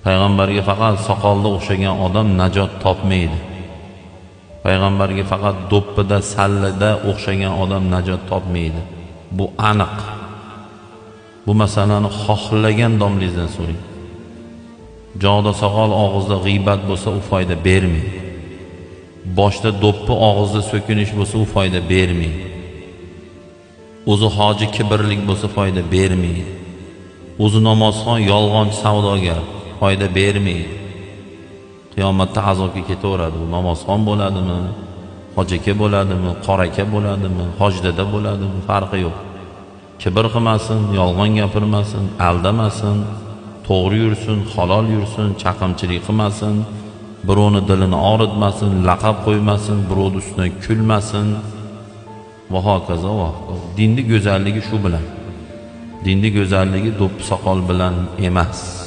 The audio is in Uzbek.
payg'ambarga faqat soqolda o'xshagan odam najot topmaydi. Payg'ambarga faqat do'ppida, sallida o'xshagan odam najot topmaydi. Bu aniq. Bu masalani xohlagan domlangizdan so'rang. Jog'da soqol, og'izda g'iybat bo'lsa, u foyda bermaydi. Boshda do'ppi, og'izda so'kinish bo'lsa, u foyda bermaydi. O'zi hoji kibrlik bo'lsa, foyda bermaydi. O'zi namozxon, yolg'onchi savdogar, foyda bermaydi. Qiyomatda azobga ketaveradi. U namozxon bo'ladimi, hoji aka bo'ladimi, qora aka bo'ladimi, hojdada bo'ladimi, farqi yo'q. Kibr qilmasin, yolg'on gapirmasin, aldamasin, to'g'ri yursin, halol yursin, chaqimchilik qilmasin, birovni dilini og'ritmasin, laqab qo'ymasin, birovning ustidan kulmasin va hokazo va dinning go'zalligi shu bilan. Dinning go'zalligi do'ppi soqol bilan emas.